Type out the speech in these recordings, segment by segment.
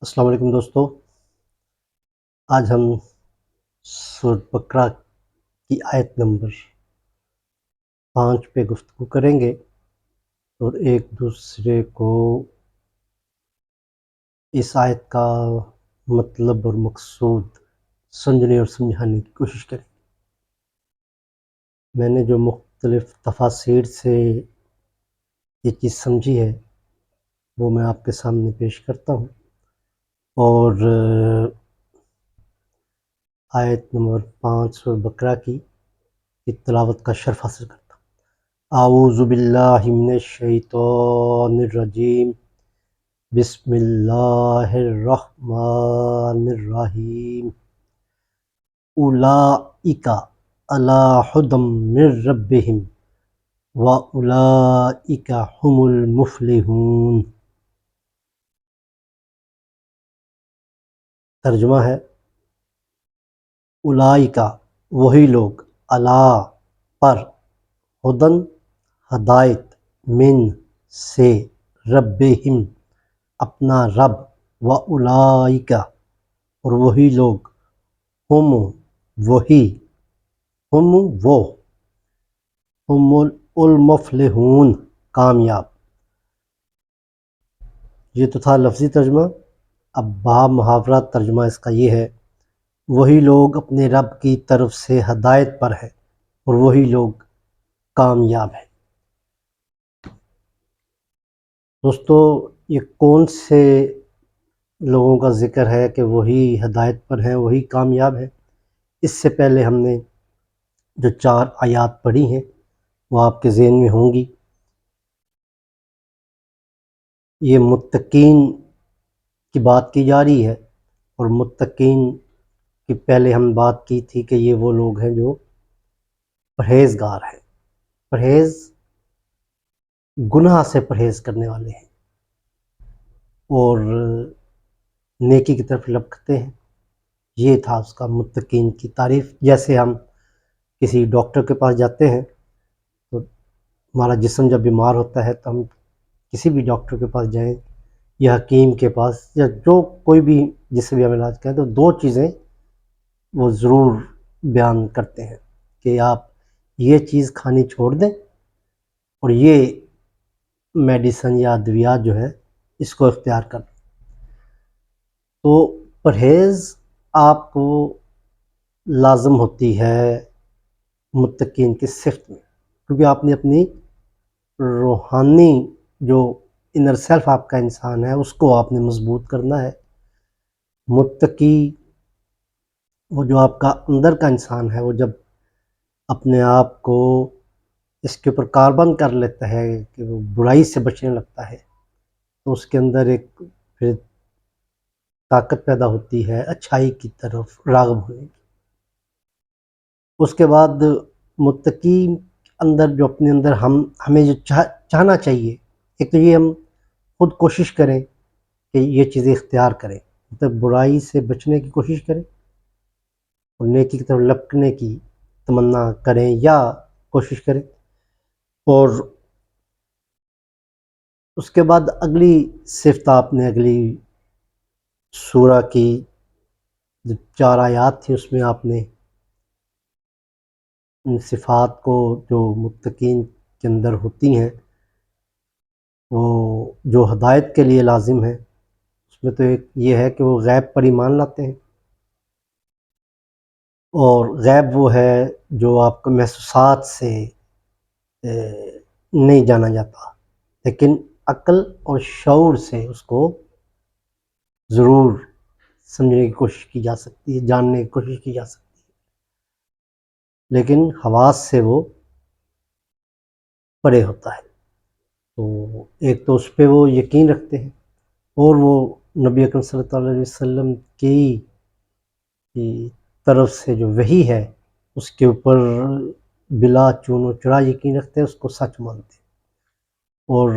السلام علیکم دوستو، آج ہم سورۃ بقرہ کی آیت نمبر 5 پہ گفتگو کریں گے اور ایک دوسرے کو اس آیت کا مطلب اور مقصود سمجھنے اور سمجھانے کی کوشش کریں۔ میں نے جو مختلف تفاسیر سے یہ چیز سمجھی ہے وہ میں آپ کے سامنے پیش کرتا ہوں اور آیت نمبر 5 سورۃ بقرہ کی تلاوت کا شرف حاصل کرتا ہوں۔ اعوذ باللہ من الشیطان الرجیم، بسم اللہ الرحمن الرحیم۔ اولئک علی ھدی من ربہم واولئک ھم المفلحون۔ ترجمہ ہے اولئک وہی لوگ، علی پر، ھدی ہدایت، من سے، ربہم اپنا رب، واولئک اور وہی لوگ، ہم وہی، ہم وہ، ہم المفلحون کامیاب۔ یہ تو تھا لفظی ترجمہ۔ اب بہا محاورہ ترجمہ اس کا یہ ہے، وہی لوگ اپنے رب کی طرف سے ہدایت پر ہیں اور وہی لوگ کامیاب ہیں۔ دوستو، یہ کون سے لوگوں کا ذکر ہے کہ وہی ہدایت پر ہیں، وہی کامیاب ہیں؟ اس سے پہلے ہم نے جو 4 آیات پڑھی ہیں وہ آپ کے ذہن میں ہوں گی۔ یہ متقین کی بات کی جا رہی ہے، اور متقین کی پہلے ہم بات کی تھی کہ یہ وہ لوگ ہیں جو پرہیزگار ہیں، پرہیز گناہ سے پرہیز کرنے والے ہیں اور نیکی کی طرف لپکتے ہیں۔ یہ تھا اس کا متقین کی تعریف۔ جیسے ہم کسی ڈاکٹر کے پاس جاتے ہیں تو ہمارا جسم جب بیمار ہوتا ہے تو ہم کسی بھی ڈاکٹر کے پاس جائیں یا حکیم کے پاس یا جو کوئی بھی جس سے بھی ہم علاج کریں تو 2 چیزیں وہ ضرور بیان کرتے ہیں کہ آپ یہ چیز کھانی چھوڑ دیں اور یہ میڈیسن یا ادویات جو ہے اس کو اختیار کریں۔ تو پرہیز آپ کو لازم ہوتی ہے متقین کی صفت میں، کیونکہ آپ نے اپنی روحانی جو انر سیلف آپ کا انسان ہے اس کو آپ نے مضبوط کرنا ہے۔ متقی وہ جو آپ کا اندر کا انسان ہے، وہ جب اپنے آپ کو اس کے اوپر کاربند کر لیتا ہے کہ وہ برائی سے بچنے لگتا ہے تو اس کے اندر ایک پھر طاقت پیدا ہوتی ہے اچھائی کی طرف راغب ہونے کی۔ اس کے بعد متقی اندر جو اپنے اندر ہمیں جو چاہنا چاہیے، ایک تو یہ ہم خود کوشش کریں کہ یہ چیزیں اختیار کریں، مطلب برائی سے بچنے کی کوشش کریں اور نیکی کی طرف لپکنے کی تمنا کریں یا کوشش کریں۔ اور اس کے بعد اگلی صفت آپ نے اگلی سورہ کی جو 4 آیات تھی اس میں آپ نے ان صفات کو جو متقین کے اندر ہوتی ہیں وہ جو ہدایت کے لیے لازم ہے، اس میں تو ایک یہ ہے کہ وہ غیب پر ایمان لاتے ہیں، اور غیب وہ ہے جو آپ کو محسوسات سے نہیں جانا جاتا، لیکن عقل اور شعور سے اس کو ضرور سمجھنے کی کوشش کی جا سکتی ہے، جاننے کی کوشش کی جا سکتی ہے، لیکن حواس سے وہ پرے ہوتا ہے۔ تو ایک تو اس پہ وہ یقین رکھتے ہیں، اور وہ نبی اکرم صلی اللہ علیہ وسلم کی طرف سے جو وحی ہے اس کے اوپر بلا چون و چرا یقین رکھتے ہیں، اس کو سچ مانتے ہیں۔ اور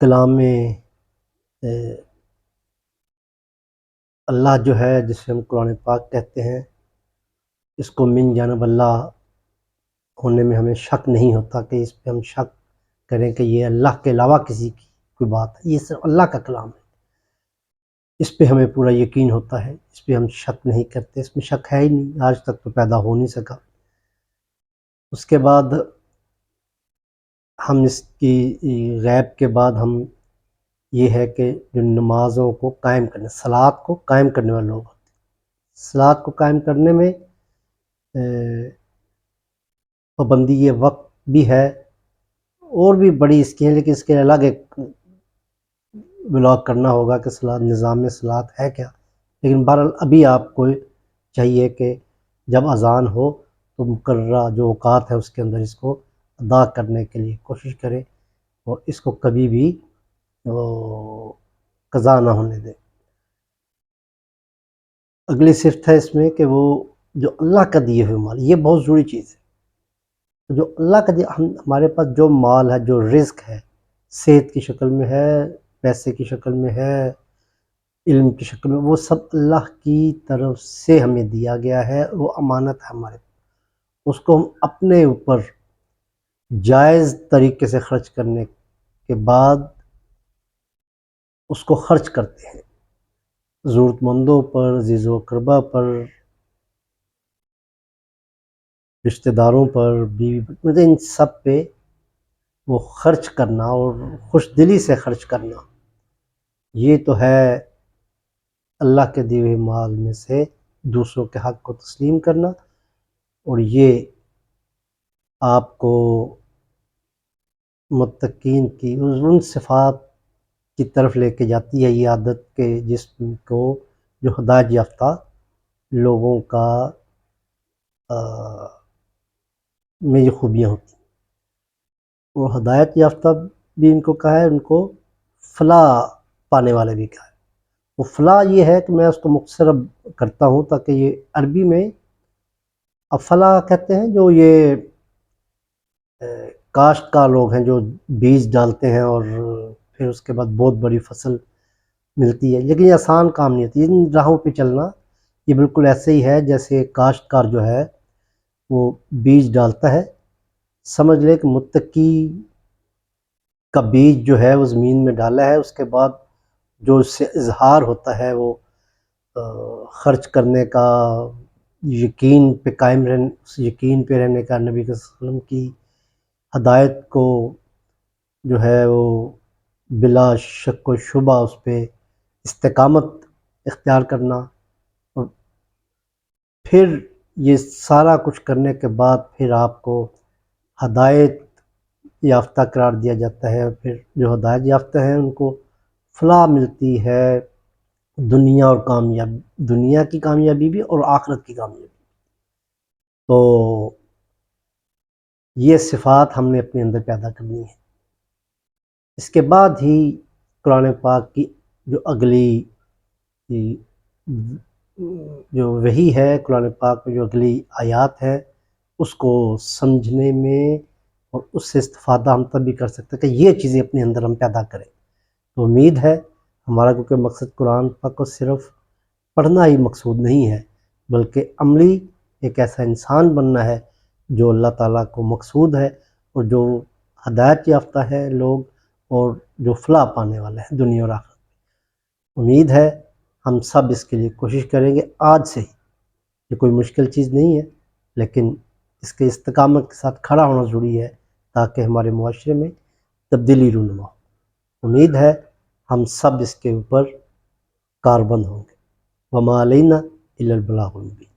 کلام اللہ جو ہے جسے ہم قرآن پاک کہتے ہیں، اس کو من جانب اللہ ہونے میں ہمیں شک نہیں ہوتا کہ اس پہ ہم شک کریں کہ یہ اللہ کے علاوہ کسی کی کوئی بات ہے، یہ صرف اللہ کا کلام ہے، اس پہ ہمیں پورا یقین ہوتا ہے، اس پہ ہم شک نہیں کرتے، اس میں شک ہے ہی نہیں، آج تک تو پیدا ہو نہیں سکا۔ اس کے بعد ہم اس کی غیب کے بعد ہم یہ ہے کہ جو نمازوں کو قائم کرنے، صلاۃ کو قائم کرنے والے لوگ ہوتے ہیں، صلاۃ کو قائم کرنے میں پابندی وقت بھی ہے، اور بھی بڑی اس کی ہیں، لیکن اس کے الگ ایک بلاگ کرنا ہوگا کہ صلاۃ، نظام صلاۃ ہے کیا۔ لیکن بہرحال ابھی آپ کو چاہیے کہ جب اذان ہو تو مقررہ جو اوقات ہے اس کے اندر اس کو ادا کرنے کے لیے کوشش کرے، اور اس کو کبھی بھی قضا نہ ہونے دے۔ اگلی صفت ہے اس میں کہ وہ جو اللہ کا دیے ہوئے مال، یہ بہت ضروری چیز ہے، جو اللہ کا دیا، ہمارے پاس جو مال ہے، جو رزق ہے، صحت کی شکل میں ہے، پیسے کی شکل میں ہے، علم کی شکل میں، وہ سب اللہ کی طرف سے ہمیں دیا گیا ہے، وہ امانت ہے ہمارے، اس کو ہم اپنے اوپر جائز طریقے سے خرچ کرنے کے بعد اس کو خرچ کرتے ہیں، ضرورت مندوں پر، عزیز و اقربا پر، رشتہ داروں پر، بیوی پر، ان سب پہ وہ خرچ کرنا اور خوش دلی سے خرچ کرنا، یہ تو ہے اللہ کے دیے ہوئے مال میں سے دوسروں کے حق کو تسلیم کرنا، اور یہ آپ کو متقین کی ان صفات کی طرف لے کے جاتی ہے، یہ عادت کے جسم کو جو ہدایت یافتہ لوگوں کا میں یہ خوبیاں ہوتی ہیں، اور ہدایت یافتہ بھی ان کو کہا ہے، ان کو فلاح پانے والے بھی کہا ہے۔ وہ فلاح یہ ہے کہ میں اس کو مختصر اب کرتا ہوں تاکہ یہ عربی میں فلاح کہتے ہیں جو یہ کاشتکار لوگ ہیں جو بیج ڈالتے ہیں اور پھر اس کے بعد بہت بڑی فصل ملتی ہے، لیکن یہ آسان کام نہیں ہوتی، ان راہوں پہ چلنا یہ بالکل ایسے ہی ہے جیسے کاشتکار جو ہے وہ بیج ڈالتا ہے، سمجھ لے کہ متقی کا بیج جو ہے وہ زمین میں ڈالا ہے، اس کے بعد جو اس سے اظہار ہوتا ہے وہ خرچ کرنے کا، یقین پہ قائم رہنے، اس یقین پہ رہنے کا، نبی صلی اللہ علیہ وسلم کی ہدایت کو جو ہے وہ بلا شک و شبہ اس پہ استقامت اختیار کرنا، اور پھر یہ سارا کچھ کرنے کے بعد پھر آپ کو ہدایت یافتہ قرار دیا جاتا ہے، پھر جو ہدایت یافتہ ہیں ان کو فلاح ملتی ہے، دنیا اور کامیابی، دنیا کی کامیابی بھی اور آخرت کی کامیابی۔ تو یہ صفات ہم نے اپنے اندر پیدا کرنی ہے۔ اس کے بعد ہی قرآن پاک کی جو اگلی جو وحی ہے، قرآن پاک میں جو اگلی آیات ہے اس کو سمجھنے میں اور اس سے استفادہ ہم تب بھی کر سکتے ہیں کہ یہ چیزیں اپنے اندر ہم پیدا کریں۔ تو امید ہے ہمارا، کیونکہ مقصد قرآن پاک کو صرف پڑھنا ہی مقصود نہیں ہے، بلکہ عملی ایک ایسا انسان بننا ہے جو اللہ تعالیٰ کو مقصود ہے، اور جو ہدایت یافتہ ہے لوگ، اور جو فلاح پانے والا ہے دنیا اور آخرت۔ امید ہے ہم سب اس کے لیے کوشش کریں گے آج سے ہی، یہ کوئی مشکل چیز نہیں ہے، لیکن اس کے استقامت کے ساتھ کھڑا ہونا ضروری ہے تاکہ ہمارے معاشرے میں تبدیلی رونما ہو۔ امید ہے ہم سب اس کے اوپر کاربند ہوں گے۔ وما علینا الا البلاغ المبین۔